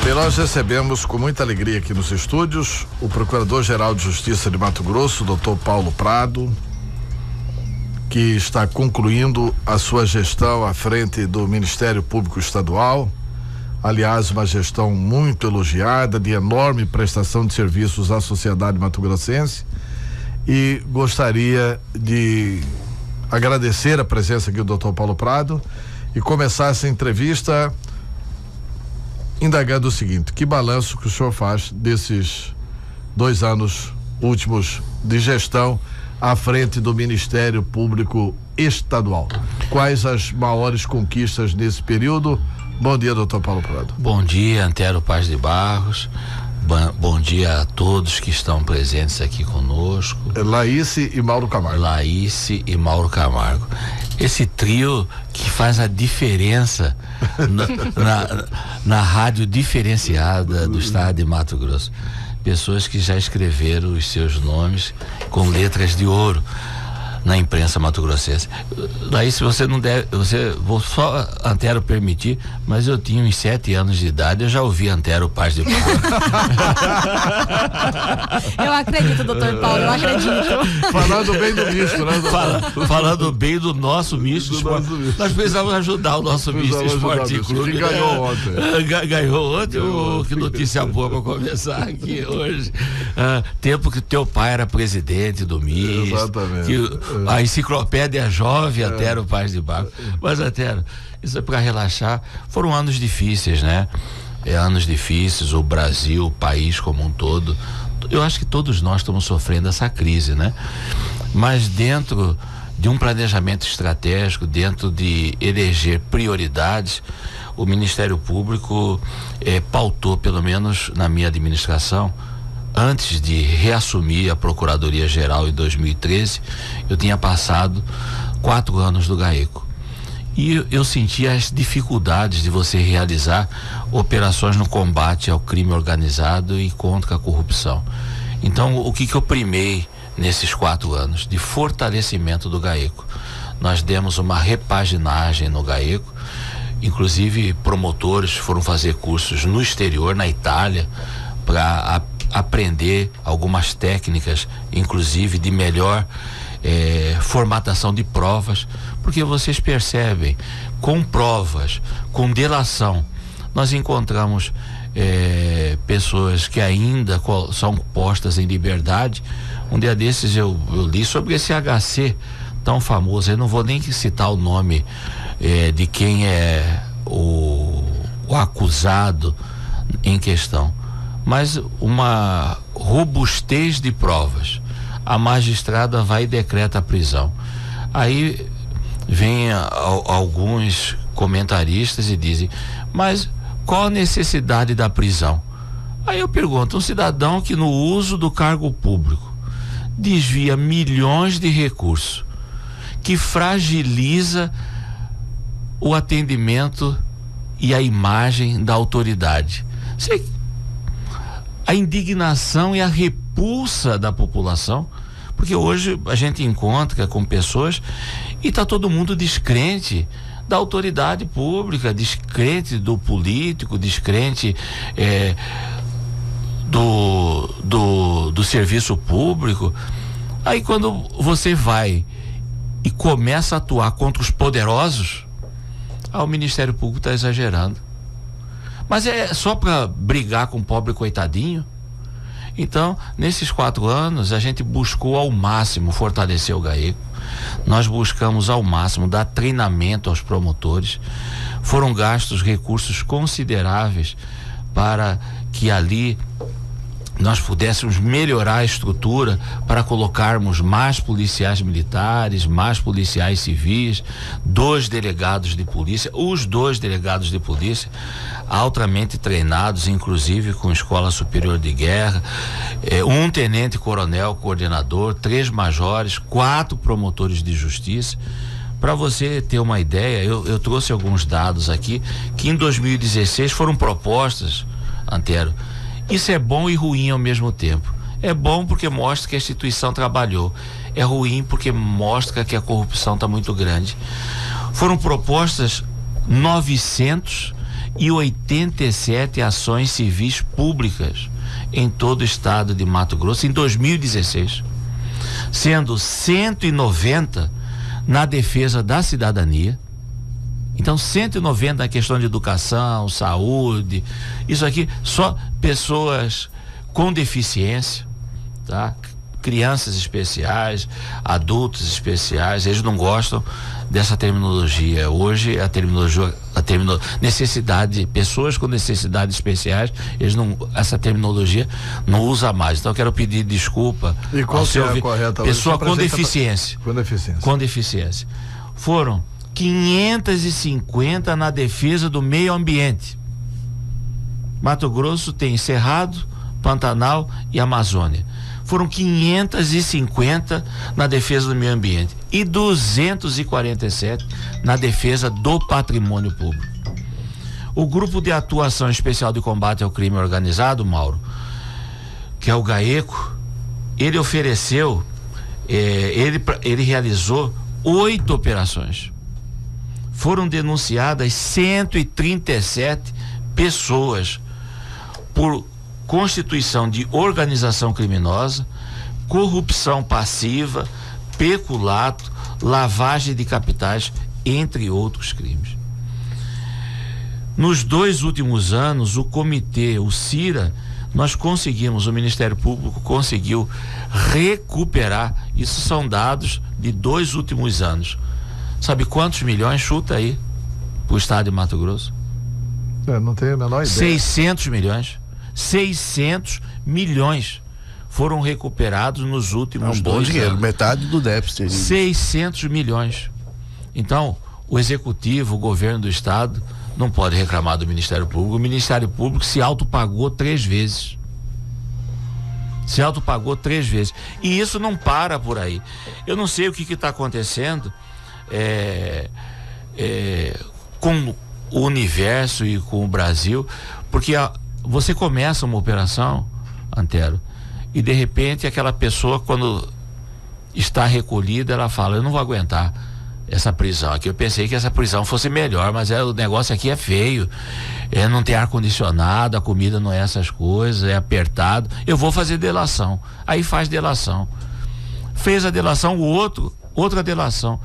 Bem, nós recebemos com muita alegria aqui nos estúdios o Procurador-Geral de Justiça de Mato Grosso, Dr. Paulo Prado, que está concluindo a sua gestão à frente do Ministério Público Estadual. Aliás, uma gestão muito elogiada, de enorme prestação de serviços à sociedade mato-grossense. E gostaria de agradecer a presença aqui do Dr. Paulo Prado e começar essa entrevista indagando o seguinte: que balanço que o senhor faz desses 2 anos últimos de gestão à frente do Ministério Público Estadual? Quais as maiores conquistas nesse período? Bom dia, doutor Paulo Prado. Bom dia, Antero Paz de Barros. Bom dia a todos que estão presentes aqui conosco. Laísse e Mauro Camargo. Laísse e Mauro Camargo. Esse trio que faz a diferença na rádio diferenciada do estado de Mato Grosso. Pessoas que já escreveram os seus nomes com letras de ouro na imprensa mato-grossense. Daí, se você não deve, vou só Antero permitir, mas eu tinha uns 7 anos de idade, eu já ouvi Antero Paz de Barros. Eu acredito, doutor Paulo, eu acredito. Falando bem do misto, né? Falando bem do nosso misto esporte. Nós precisamos ajudar o nosso misto esporte clube. Que ganhou ontem. Ganhou ontem. Que notícia boa para começar aqui hoje. Tempo que teu pai era presidente do misto. Exatamente. A enciclopédia jovem, Antero Paz de Barros. Mas, Antero, isso é para relaxar. Foram anos difíceis, né? Anos difíceis, o Brasil, o país como um todo. Eu acho que todos nós estamos sofrendo essa crise, né? Mas dentro de um planejamento estratégico, dentro de eleger prioridades, o Ministério Público pautou, pelo menos na minha administração. Antes de reassumir a Procuradoria-Geral em 2013, eu tinha passado 4 anos do GAECO. E eu sentia as dificuldades de você realizar operações no combate ao crime organizado e contra a corrupção. Então, o que eu primei nesses 4 anos? De fortalecimento do GAECO. Nós demos uma repaginagem no GAECO, inclusive promotores foram fazer cursos no exterior, na Itália, para aprender algumas técnicas, inclusive de melhor formatação de provas, porque vocês percebem, com provas, com delação, nós encontramos pessoas que ainda são postas em liberdade. Um dia desses eu li sobre esse HC tão famoso, eu não vou nem citar o nome de quem é o acusado em questão, mas uma robustez de provas. A magistrada vai e decreta a prisão. Aí vem alguns comentaristas e dizem: mas qual a necessidade da prisão? Aí eu pergunto: um cidadão que no uso do cargo público desvia milhões de recursos, que fragiliza o atendimento e a imagem da autoridade, a indignação e a repulsa da população, porque hoje a gente encontra com pessoas e está todo mundo descrente da autoridade pública, descrente do político, descrente do serviço público. Aí quando você vai e começa a atuar contra os poderosos, o Ministério Público está exagerando. Mas é só para brigar com o pobre coitadinho? Então, nesses 4 anos, a gente buscou ao máximo fortalecer o GAECO. Nós buscamos ao máximo dar treinamento aos promotores. Foram gastos recursos consideráveis para que ali nós pudéssemos melhorar a estrutura para colocarmos mais policiais militares, mais policiais civis, 2 delegados de polícia, os 2 delegados de polícia altamente treinados, inclusive com Escola Superior de Guerra, um tenente-coronel coordenador, 3 majores, 4 promotores de justiça. Para você ter uma ideia, eu trouxe alguns dados aqui, que em 2016 foram propostas, Antero. Isso é bom e ruim ao mesmo tempo. É bom porque mostra que a instituição trabalhou. É ruim porque mostra que a corrupção está muito grande. Foram propostas 900 e 87 ações civis públicas em todo o estado de Mato Grosso em 2016, sendo 190 na defesa da cidadania. Então 190 na questão de educação, saúde, isso aqui só pessoas com deficiência, tá? Crianças especiais, adultos especiais, eles não gostam dessa terminologia. Hoje a terminologia, necessidade, pessoas com necessidades especiais, eles não, essa terminologia não usa mais. Então eu quero pedir desculpa. E qual que é a correta? Pessoa com deficiência. Com deficiência. Com deficiência. Foram 550 na defesa do meio ambiente. Mato Grosso tem Cerrado, Pantanal e Amazônia. Foram 550 na defesa do meio ambiente e 247 na defesa do patrimônio público. O Grupo de Atuação Especial de Combate ao Crime Organizado, Mauro, que é o GAECO, ele ofereceu, ele realizou 8 operações. Foram denunciadas 137 pessoas por constituição de organização criminosa, corrupção passiva, peculato, lavagem de capitais, entre outros crimes. Nos 2 últimos anos, o comitê, o CIRA, o Ministério Público conseguiu recuperar, isso são dados de 2 últimos anos. Sabe quantos milhões? Chuta aí, pro estado de Mato Grosso. Não tenho a menor ideia. 600 milhões. 600 milhões foram recuperados nos últimos 2 anos. Dinheiro, metade do déficit. 600 milhões. Então, o executivo, o governo do estado, não pode reclamar do Ministério Público. O Ministério Público se autopagou 3 vezes. Se autopagou 3 vezes. E isso não para por aí. Eu não sei o que está acontecendo com o universo e com o Brasil, porque você começa uma operação, Antero, e de repente aquela pessoa, quando está recolhida, ela fala: eu não vou aguentar essa prisão aqui. Eu pensei que essa prisão fosse melhor, mas o negócio aqui é feio, não tem ar-condicionado, a comida não é essas coisas, é apertado, eu vou fazer delação. Aí faz delação. Fez a delação, outra delação.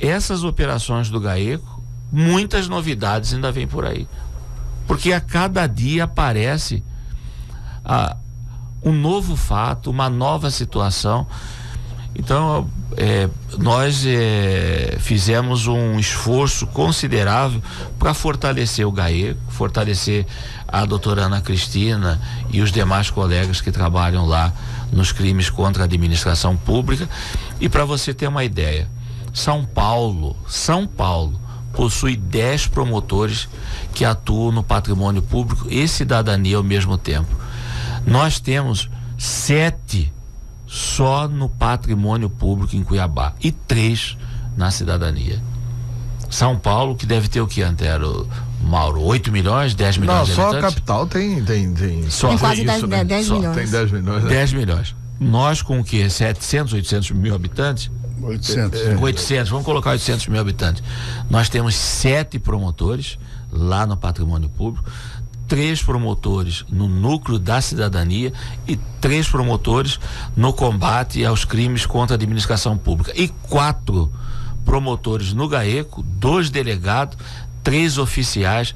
Essas operações do GAECO, muitas novidades ainda vêm por aí. Porque a cada dia aparece um novo fato, uma nova situação. Então, nós fizemos um esforço considerável para fortalecer o GAECO, fortalecer a doutora Ana Cristina e os demais colegas que trabalham lá nos crimes contra a administração pública. E para você ter uma ideia, São Paulo possui 10 promotores que atuam no patrimônio público e cidadania ao mesmo tempo. Nós temos 7 só no patrimônio público em Cuiabá e 3 na cidadania. São Paulo, que deve ter o que, Antero, Mauro? 8 milhões, 10 milhões de habitantes? Só a capital tem só quase 10 milhões. Tem 10 milhões. Né? 10 milhões. Nós com o que? 700, 800 mil habitantes? 800, vamos colocar 800 mil habitantes. Nós temos 7 promotores lá no patrimônio público, 3 promotores no núcleo da cidadania e 3 promotores no combate aos crimes contra a administração pública e 4 promotores no GAECO, 2 delegados, 3 oficiais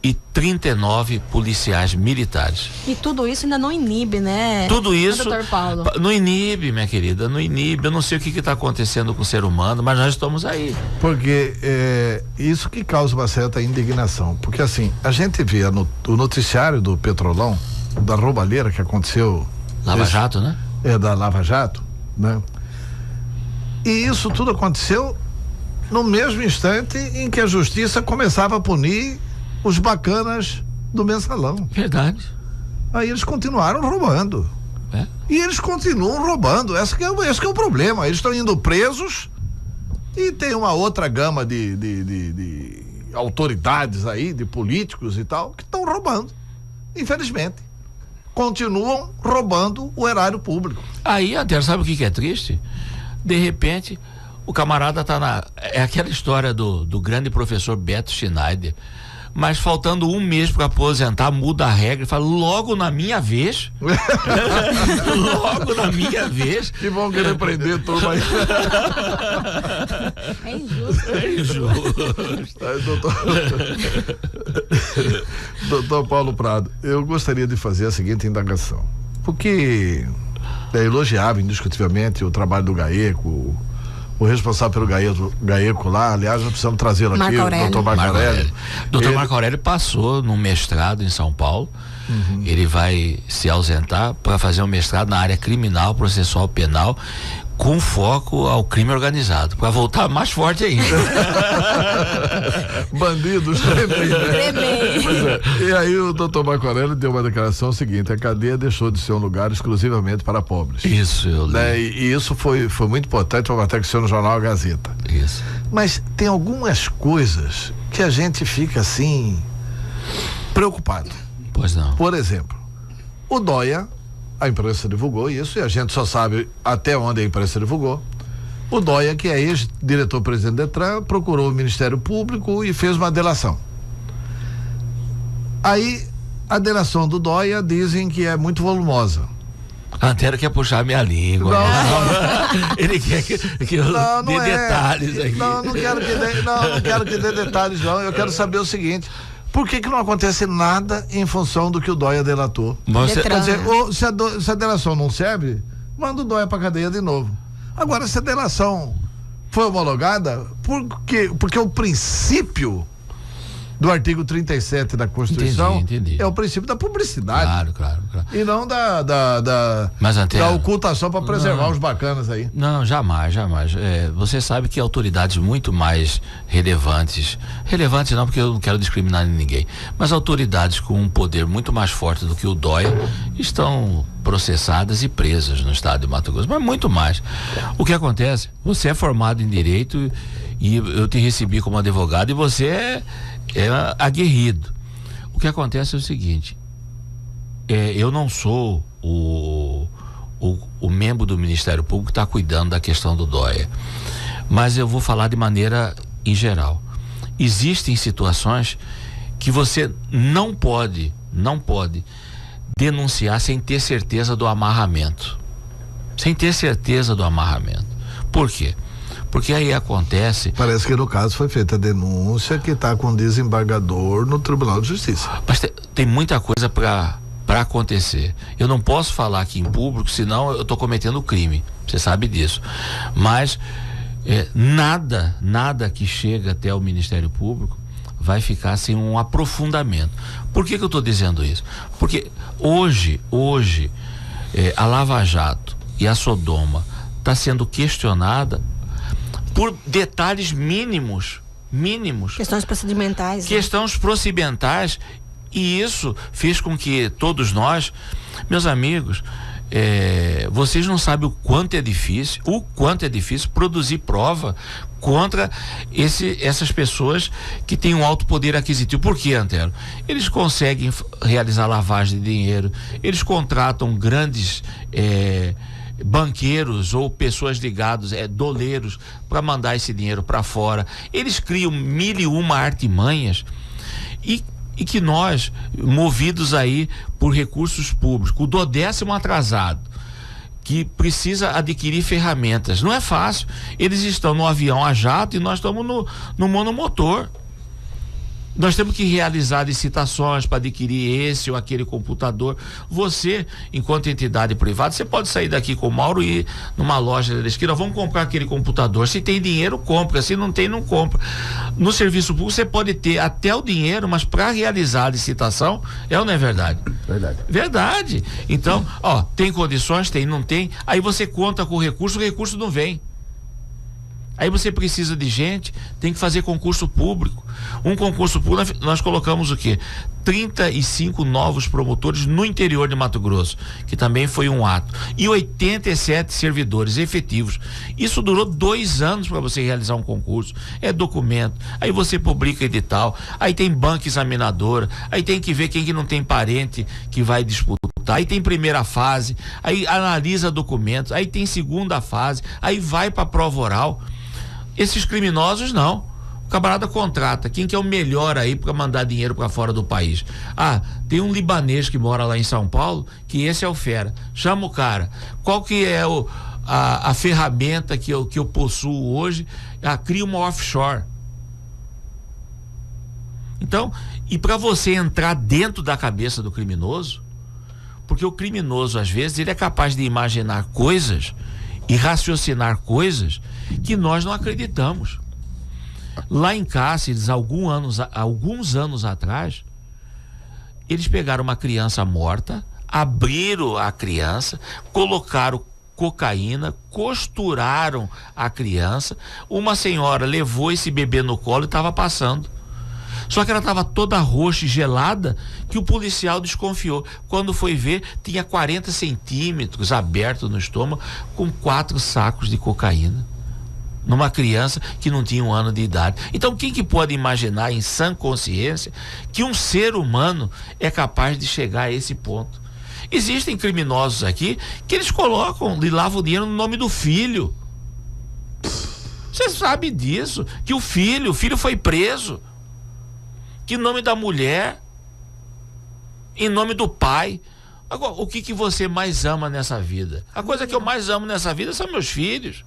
e 39 policiais militares. E tudo isso ainda não inibe, né? Tudo isso Dr. Paulo? Não inibe, minha querida, não inibe. Eu não sei o que está acontecendo com o ser humano, mas nós estamos aí. Porque isso que causa uma certa indignação. Porque assim, a gente vê o noticiário do Petrolão, da roubalheira que aconteceu. Lava Jato, né? Da Lava Jato, né? E isso tudo aconteceu no mesmo instante em que a justiça começava a punir os bacanas do mensalão. Verdade. Aí eles continuaram roubando. E eles continuam roubando. Esse que é o problema. Eles estão indo presos e tem uma outra gama de autoridades aí, de políticos e tal, que estão roubando. Infelizmente. Continuam roubando o erário público. Aí, até sabe o que é triste? De repente, O camarada tá é aquela história do grande professor Beto Schneider. Mas faltando um mês para aposentar, muda a regra e fala, logo na minha vez. Logo na minha vez. Que vão querer prender turma aí. É injusto. É injusto. Doutor Paulo Prado, eu gostaria de fazer a seguinte indagação. Porque é elogiável indiscutivelmente o trabalho do GAECO, o responsável pelo GAECO lá, aliás, nós precisamos trazê-lo aqui, o doutor Marco Aurélio. Doutor Marco Aurélio passou num mestrado em São Paulo. Ele vai se ausentar para fazer um mestrado na área criminal, processual penal, com foco ao crime organizado, para voltar mais forte ainda. Bandidos tremem, né? Tremem. Pois é. E aí o doutor Marco Aurélio deu uma declaração seguinte: a cadeia deixou de ser um lugar exclusivamente para pobres. Isso, eu li. Né? E isso foi muito importante, uma matéria que saiu no jornal A Gazeta. Isso. Mas tem algumas coisas que a gente fica assim preocupado. Pois não. Por exemplo, o Dóia, a imprensa divulgou isso e a gente só sabe até onde a imprensa divulgou. O Dóia, que é ex-diretor-presidente do Detran, procurou o Ministério Público e fez uma delação. Aí, a delação do Dóia dizem que é muito volumosa. A Antero quer puxar minha língua. Não. Ele quer que eu dê detalhes aqui. Não quero que dê detalhes, não. Eu quero saber o seguinte: por que não acontece nada em função do que o Dóia delatou? Quer dizer, se a delação não serve, manda o Dóia pra cadeia de novo. Agora, se a delação foi homologada, porque o princípio do artigo 37 da Constituição entendi. é o princípio da publicidade. Claro. E não da ocultação para preservar os bacanas aí. Não, jamais. Você sabe que autoridades muito mais relevantes não, porque eu não quero discriminar ninguém, mas autoridades com um poder muito mais forte do que o Dóia estão processadas e presas no estado de Mato Grosso, mas muito mais. O que acontece? Você é formado em direito e eu te recebi como advogado e você é aguerrido. O que acontece é o seguinte: eu não sou o membro do Ministério Público que está cuidando da questão do Dóia, mas eu vou falar de maneira em geral. Existem situações que você não pode denunciar sem ter certeza do amarramento. Por quê? Porque aí acontece... Parece que no caso foi feita a denúncia que está com desembargador no Tribunal de Justiça. Mas tem muita coisa para acontecer. Eu não posso falar aqui em público, senão eu estou cometendo crime. Você sabe disso. Mas nada que chega até o Ministério Público vai ficar sem um aprofundamento. Por que eu estou dizendo isso? Porque hoje a Lava Jato e a Sodoma está sendo questionada por detalhes mínimos. Questões procedimentais. Questões procedimentais, e isso fez com que todos nós, meus amigos, vocês não sabem o quanto é difícil produzir prova contra essas pessoas que têm um alto poder aquisitivo. Por quê, Antero? Eles conseguem realizar lavagem de dinheiro, eles contratam grandes banqueiros ou pessoas ligadas, doleiros, para mandar esse dinheiro para fora. Eles criam 1001 artimanhas e que nós, movidos aí por recursos públicos, o 10º atrasado, que precisa adquirir ferramentas, não é fácil. Eles estão no avião a jato e nós estamos no monomotor. Nós temos que realizar licitações para adquirir esse ou aquele computador. Você, enquanto entidade privada, você pode sair daqui com o Mauro e ir numa loja da esquina, vamos comprar aquele computador. Se tem dinheiro, compra. Se não tem, não compra. No serviço público, você pode ter até o dinheiro, mas para realizar a licitação, ou não é verdade? Verdade. Então, tem condições, tem, não tem. Aí você conta com o recurso não vem. Aí você precisa de gente, tem que fazer concurso público. Um concurso público, nós colocamos o quê? 35 novos promotores no interior de Mato Grosso, que também foi um ato, e 87 servidores efetivos. Isso durou 2 anos para você realizar um concurso. É documento, aí você publica edital, aí tem banca examinadora, aí tem que ver quem que não tem parente que vai disputar, aí tem primeira fase, aí analisa documentos, aí tem segunda fase, aí vai para a prova oral. Esses criminosos não. O camarada contrata. Quem que é o melhor aí para mandar dinheiro para fora do país? Ah, tem um libanês que mora lá em São Paulo, que esse é o fera. Chama o cara. Qual que é a ferramenta que eu possuo hoje? Ah, cria uma offshore. Então, e para você entrar dentro da cabeça do criminoso, porque o criminoso, às vezes, ele é capaz de imaginar coisas e raciocinar coisas que nós não acreditamos. Lá em Cáceres, alguns anos atrás, eles pegaram uma criança morta, abriram a criança, colocaram cocaína, costuraram a criança, uma senhora levou esse bebê no colo e estava passando. Só que ela estava toda roxa e gelada, que o policial desconfiou. Quando foi ver, tinha 40 centímetros aberto no estômago, com 4 sacos de cocaína. Numa criança que não tinha 1 ano de idade. Então, quem que pode imaginar, em sã consciência, que um ser humano é capaz de chegar a esse ponto? Existem criminosos aqui que eles colocam e lavam o dinheiro no nome do filho. Você sabe disso? Que o filho foi preso. Que em nome da mulher, em nome do pai. Agora, o que você mais ama nessa vida? A coisa que eu mais amo nessa vida são meus filhos.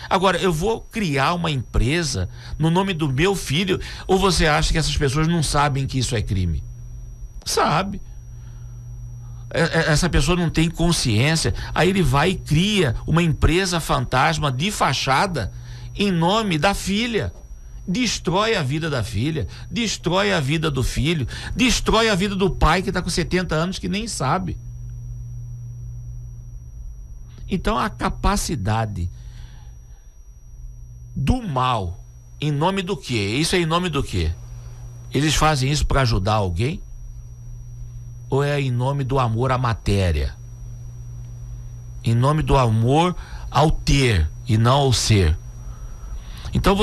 Agora, eu vou criar uma empresa no nome do meu filho, ou você acha que essas pessoas não sabem que isso é crime? Sabe. Essa pessoa não tem consciência, aí ele vai e cria uma empresa fantasma de fachada em nome da filha. Destrói a vida da filha, destrói a vida do filho, destrói a vida do pai que está com 70 anos que nem sabe. Então a capacidade do mal, em nome do quê? Isso é em nome do quê? Eles fazem isso para ajudar alguém? Ou é em nome do amor à matéria? Em nome do amor ao ter e não ao ser? Então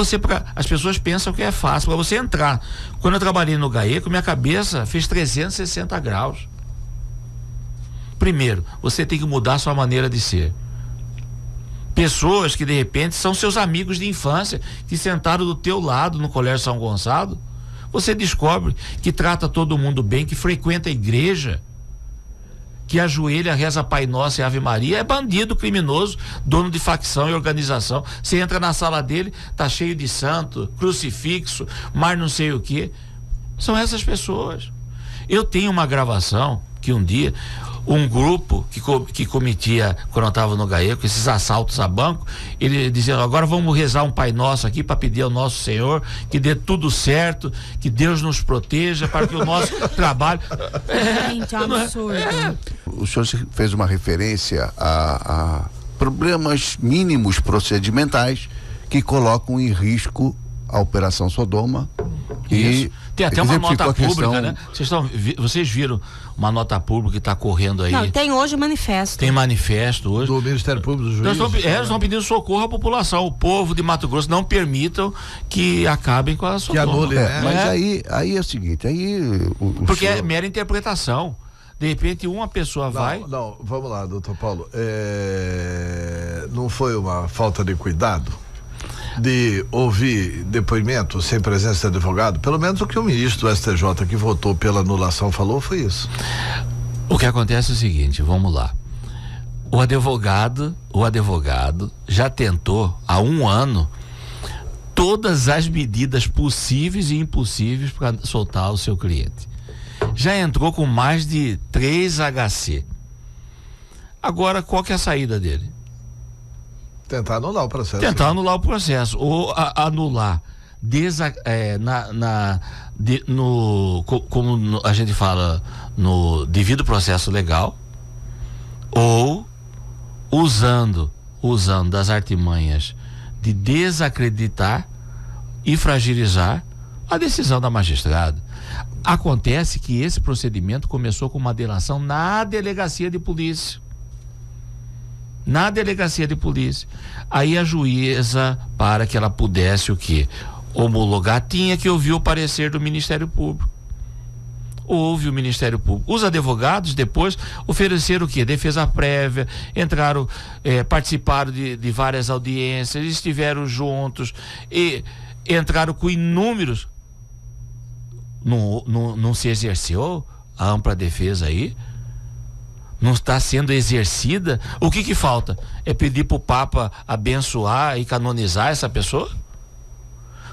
as pessoas pensam que é fácil para você entrar. Quando eu trabalhei no GAECO, minha cabeça fez 360 graus. Primeiro, você tem que mudar a sua maneira de ser. Pessoas que de repente são seus amigos de infância, que sentaram do teu lado no Colégio São Gonçalo, você descobre que trata todo mundo bem, que frequenta a igreja, que ajoelha, reza Pai Nosso e Ave Maria, é bandido, criminoso, dono de facção e organização. Você entra na sala dele, tá cheio de santo, crucifixo, mais não sei o que. São essas pessoas. Eu tenho uma gravação que um dia um grupo que cometia, quando eu estava no GAECO, esses assaltos a banco, ele dizendo: agora vamos rezar um Pai Nosso aqui para pedir ao nosso Senhor que dê tudo certo, que Deus nos proteja para que o nosso trabalho... Gente, é um absurdo. O senhor fez uma referência a problemas mínimos procedimentais que colocam em risco a Operação Sodoma. Isso. Tem até uma nota pública, né? Vocês viram uma nota pública que está correndo aí? Não, tem hoje o manifesto. Tem manifesto hoje. Do Ministério Público do Juiz. Eles estão pedindo socorro à população. O povo de Mato Grosso não permitam que acabem com a Sodoma. Que anule, né? Mas aí é o seguinte, porque é mera interpretação. De repente uma pessoa vai... Não, vamos lá, doutor Paulo. Não foi uma falta de cuidado de ouvir depoimento sem presença de advogado? Pelo menos o que o ministro do STJ que votou pela anulação falou foi isso. O que acontece é o seguinte, vamos lá. O advogado já tentou há 1 ano todas as medidas possíveis e impossíveis para soltar o seu cliente. Já entrou com mais de 3 HC. Agora, qual que é a saída dele? Tentar anular o processo. Tentar anular o processo, ou anular como a gente fala, no devido processo legal, ou usando das artimanhas de desacreditar e fragilizar a decisão da magistrada. Acontece que esse procedimento começou com uma delação na delegacia de polícia. Aí a juíza, para que ela pudesse o quê? Homologar, tinha que ouvir o parecer do Ministério Público. houve o Ministério Público. Os advogados depois ofereceram o quê? Defesa prévia, entraram, participaram de várias audiências, estiveram juntos e entraram com inúmeros. Não se exerceu a ampla defesa aí? Não está sendo exercida? O que falta? É pedir para o Papa abençoar e canonizar essa pessoa?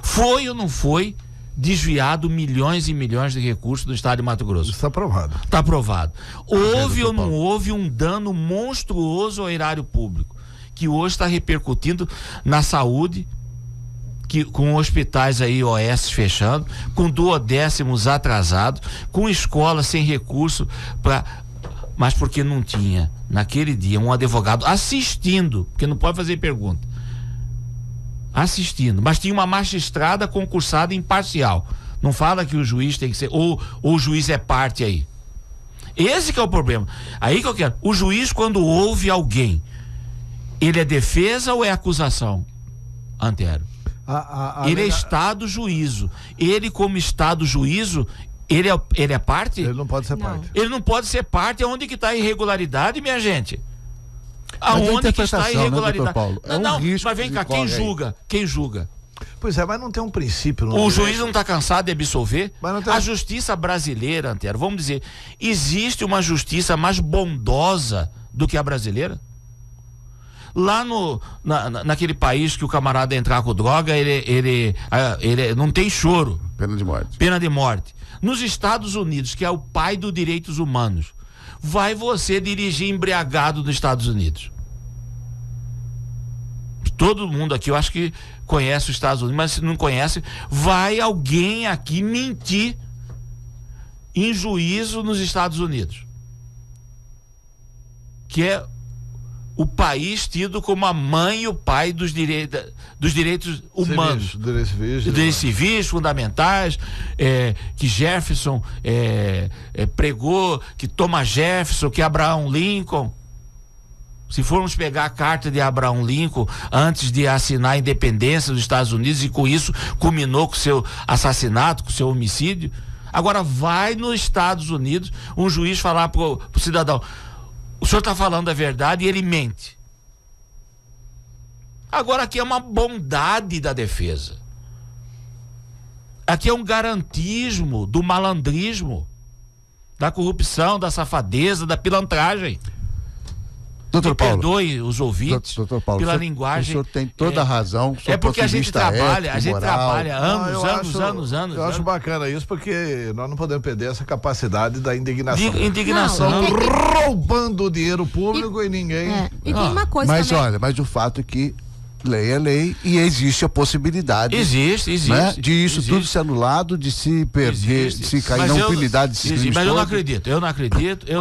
Foi ou não foi desviado milhões e milhões de recursos do estado de Mato Grosso? Isso está aprovado. Está aprovado. Houve ou não houve um dano monstruoso ao erário público, que hoje está repercutindo na saúde, com hospitais aí OS fechando, com duodécimos atrasados, com escolas sem recurso mas porque não tinha naquele dia um advogado assistindo, porque não pode fazer pergunta, mas tinha uma magistrada concursada imparcial. Não fala que o juiz tem que ser, ou o juiz é parte aí. Esse que é o problema. Aí que eu quero, o juiz, quando ouve alguém, ele é defesa ou é acusação? Antero. Ele é estado juízo. Ele, como estado juízo, ele é parte? Ele não pode ser parte. Ele não pode ser parte. Onde que está a irregularidade, minha gente? Aonde que está a irregularidade? Né, Paulo? Não, mas vem cá, quem julga? Quem julga? Pois é, mas não tem um princípio. O juiz não está cansado de absolver? A justiça brasileira, Antero, vamos dizer, existe uma justiça mais bondosa do que a brasileira? Lá naquele país que o camarada entrar com droga, ele não tem choro. Pena de morte. Pena de morte. Nos Estados Unidos, que é o pai dos direitos humanos, vai você dirigir embriagado nos Estados Unidos? Todo mundo aqui, eu acho que conhece os Estados Unidos, mas se não conhece, vai alguém aqui mentir em juízo nos Estados Unidos, que é o país tido como a mãe e o pai dos direitos humanos, direitos civis fundamentais, que Jefferson pregou, que Thomas Jefferson, que Abraham Lincoln. Se formos pegar a carta de Abraham Lincoln antes de assinar a independência dos Estados Unidos, e com isso culminou com o seu assassinato, com o seu homicídio. Agora vai nos Estados Unidos um juiz falar pro cidadão: o senhor está falando a verdade, e ele mente. Agora aqui é uma bondade da defesa. Aqui é um garantismo do malandrismo, da corrupção, da safadeza, da pilantragem. Doutor Paulo, perdoe os ouvintes pela linguagem. O senhor tem toda a razão. É porque a gente trabalha, anos. Eu acho bacana isso, porque nós não podemos perder essa capacidade da indignação. Indignação. Roubando o dinheiro público e ninguém. E tem uma coisa mas também. olha, mas o fato é que lei é lei e existe a possibilidade. Existe. Né, de isso tudo ser anulado, de se perder, de se cair na impunidade desses crimes. Mas eu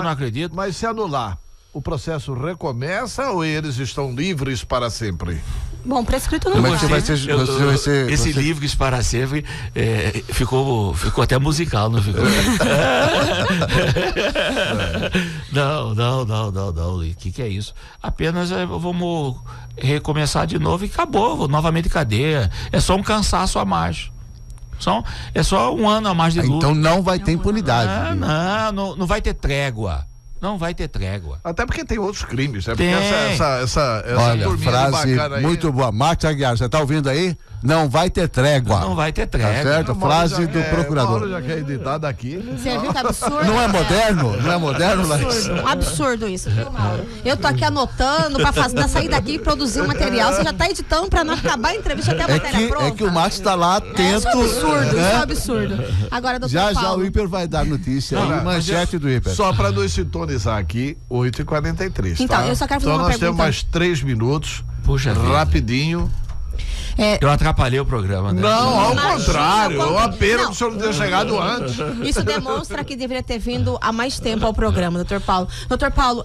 não acredito. Mas se anular, o processo recomeça ou eles estão livres para sempre? Bom, prescrito não vai ser. Esse livres para sempre ficou até musical, não ficou? Não. O que é isso? Apenas vamos recomeçar de novo e acabou, novamente cadeia. É só um cansaço a mais. É só um ano a mais de luta. Então não vai ter impunidade. Não vai ter trégua. Não vai ter trégua. Até porque tem outros crimes, né? Tem. Porque essa olha, frase bacana aí. Muito boa. Marcos Aguiar, você tá ouvindo aí? Não vai ter trégua. Não vai ter trégua. Tá certo? Frase do procurador. Paulo já quer editar daqui. Você viu que absurdo? Não é moderno? Não é moderno, Larissa? Absurdo isso, viu, Mauro? Eu tô aqui anotando pra sair daqui e produzir um material. Você já tá editando pra não acabar a entrevista até a matéria pronta? É que o Marcos tá lá atento. Isso é um absurdo. Agora, doutor Já Paulo. o Hiper vai dar notícia aí, manchete do Hiper. Só para nos sintonizar aqui, 8h43. Então, tá? eu só quero fazer uma nós pergunta. temos mais 3 minutos. Puxa vida. Rapidinho. Eu atrapalhei o programa, né? Não, ao Imagina, contrário. É uma pena não. que o senhor não ter chegado antes. Isso demonstra que deveria ter vindo há mais tempo ao programa, doutor Paulo. Doutor Paulo,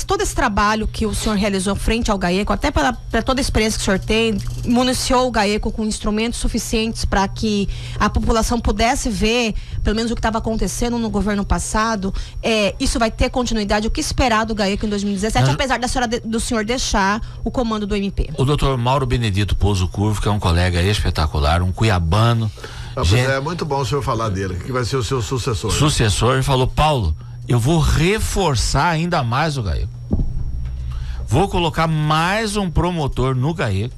todo esse trabalho que o senhor realizou frente ao GAECO, até para toda a experiência que o senhor tem, municiou o GAECO com instrumentos suficientes para que a população pudesse ver, pelo menos o que estava acontecendo no governo passado, isso vai ter continuidade? O que esperar do GAECO em 2017, apesar do senhor deixar o comando do MP? O doutor Mauro Benedito Pouso Curvo, que é um colega espetacular, um cuiabano, É muito bom o senhor falar dele, que vai ser o seu sucessor. Sucessor, falou: Paulo, eu vou reforçar ainda mais o GAECO. Vou colocar mais um promotor no GAECO,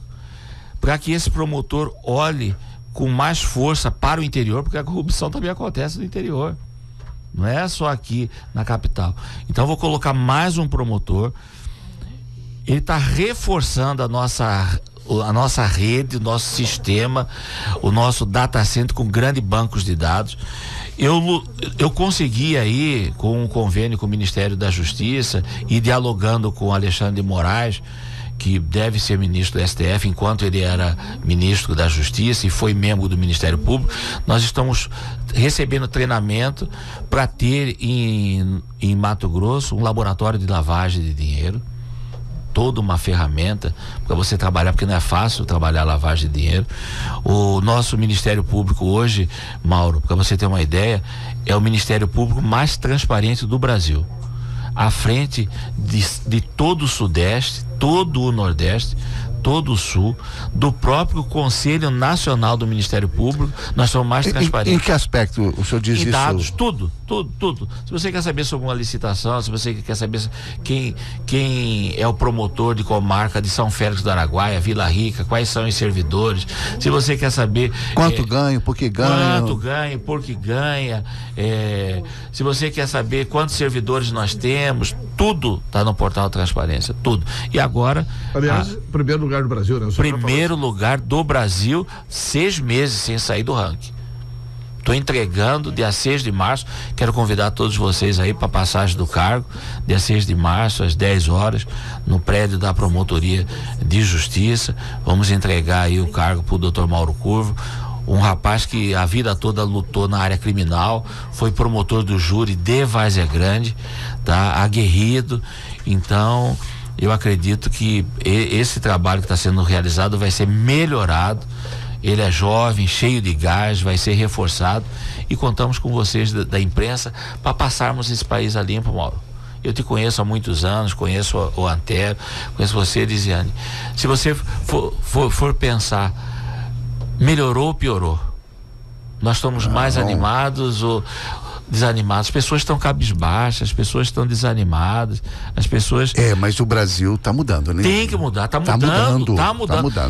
para que esse promotor olhe com mais força para o interior, porque a corrupção também acontece no interior. Não é só aqui na capital. Então vou colocar mais um promotor. Ele está reforçando a nossa rede, o nosso sistema, o nosso data center com grandes bancos de dados. Eu consegui aí, com um convênio com o Ministério da Justiça e dialogando com o Alexandre de Moraes, que deve ser ministro do STF enquanto ele era ministro da Justiça e foi membro do Ministério Público, nós estamos recebendo treinamento para ter em Mato Grosso um laboratório de lavagem de dinheiro, toda uma ferramenta para você trabalhar, porque não é fácil trabalhar lavagem de dinheiro. O nosso Ministério Público hoje, Mauro, para você ter uma ideia, é o Ministério Público mais transparente do Brasil, à frente de todo o Sudeste, todo o Nordeste, todo o Sul, do próprio Conselho Nacional do Ministério Público. Nós somos mais transparentes. Em que aspecto o senhor diz isso? Em dados, tudo. Se você quer saber sobre uma licitação, se você quer saber quem é o promotor de comarca de São Félix do Araguaia, Vila Rica, quais são os servidores, se você quer saber quanto ganha, por que ganha, se você quer saber quantos servidores nós temos, tudo está no portal Transparência, tudo. E agora, aliás, primeiro lugar do Brasil, né? Primeiro lugar do Brasil, 6 meses sem sair do ranking. Estou entregando dia 6 de março. Quero convidar todos vocês aí para passagem do cargo, dia 6 de março, às 10 horas, no prédio da Promotoria de Justiça. Vamos entregar aí o cargo para o Dr. Mauro Curvo, um rapaz que a vida toda lutou na área criminal, foi promotor do júri de Várzea Grande, tá? Aguerrido. Então, eu acredito que esse trabalho que está sendo realizado vai ser melhorado. Ele é jovem, cheio de gás, vai ser reforçado, e contamos com vocês da imprensa para passarmos esse país a limpo, Mauro. Eu te conheço há muitos anos, conheço o Antero, conheço você, Lisiane. Se você for pensar, melhorou ou piorou? Nós estamos mais animados ou desanimados? As pessoas estão cabisbaixas, as pessoas estão desanimadas, as pessoas... mas o Brasil está mudando, né? Tem que mudar, está mudando.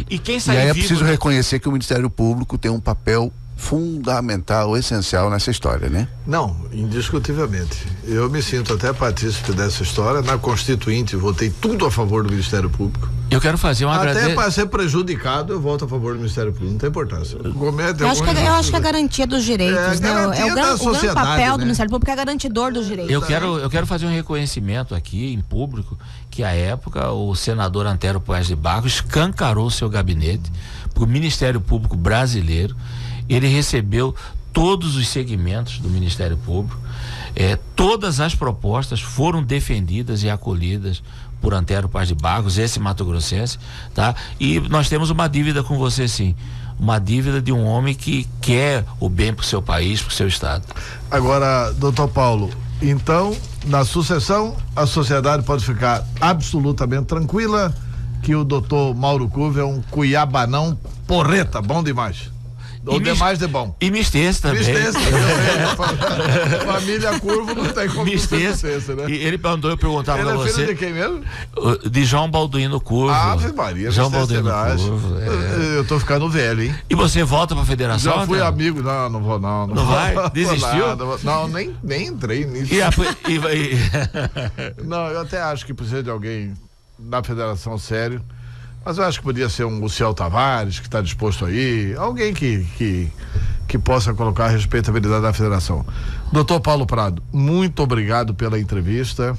E aí é preciso reconhecer que o Ministério Público tem um papel fundamental, essencial nessa história, né? Não, indiscutivelmente. Eu me sinto até partícipe dessa história. Na Constituinte votei tudo a favor do Ministério Público. Eu quero fazer uma até para ser prejudicado, eu voto a favor do Ministério Público, não tem importância. Eu acho que é a garantia dos direitos, né? O grande papel do Ministério Público é garantidor dos direitos. Eu quero fazer um reconhecimento aqui em público, que à época o senador Antero Paes de Barros escancarou seu gabinete para o Ministério Público brasileiro. Ele recebeu todos os segmentos do Ministério Público, todas as propostas foram defendidas e acolhidas por Antero Paes de Barros, esse mato-grossense, tá? E nós temos uma dívida com você, sim, uma dívida de um homem que quer o bem para o seu país, para o seu estado. Agora, doutor Paulo, então, na sucessão, a sociedade pode ficar absolutamente tranquila que o doutor Mauro Curvo é um cuiabanão porreta, bom demais. Ou demais de bom. E Mistense também. Família Curvo não tem como Mistense, né? E ele mandou eu perguntar pra você. Ele é filho de quem mesmo? De João Balduino Curvo. Ave Maria. João Balduino Curvo. Eu tô ficando velho, hein? E você volta pra federação? Já fui amigo. Não vou não. Não vai? Desistiu? Não, nem entrei nisso. Não, eu até acho que precisa de alguém na federação sério. Mas eu acho que podia ser um Luciel Tavares, que está disposto aí, alguém que possa colocar a respeitabilidade da federação. Doutor Paulo Prado, muito obrigado pela entrevista.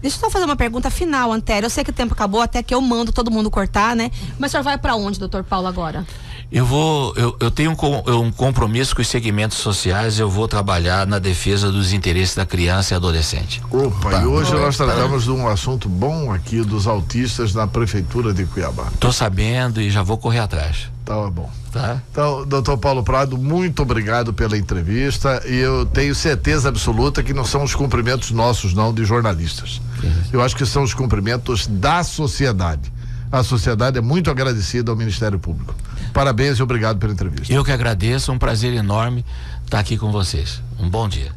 Deixa eu só fazer uma pergunta final, Antero. Eu sei que o tempo acabou, até que eu mando todo mundo cortar, né? Mas o senhor vai para onde, doutor Paulo, agora? Eu tenho um compromisso com os segmentos sociais. Eu vou trabalhar na defesa dos interesses da criança e adolescente. E hoje nós tratamos de um assunto bom aqui dos autistas na prefeitura de Cuiabá. Tô sabendo e já vou correr atrás. Tá bom. Tá? Então, doutor Paulo Prado, muito obrigado pela entrevista, e eu tenho certeza absoluta que não são os cumprimentos nossos, não, de jornalistas. Eu acho que são os cumprimentos da sociedade. A sociedade é muito agradecida ao Ministério Público. Parabéns e obrigado pela entrevista. Eu que agradeço, um prazer enorme estar aqui com vocês. Um bom dia.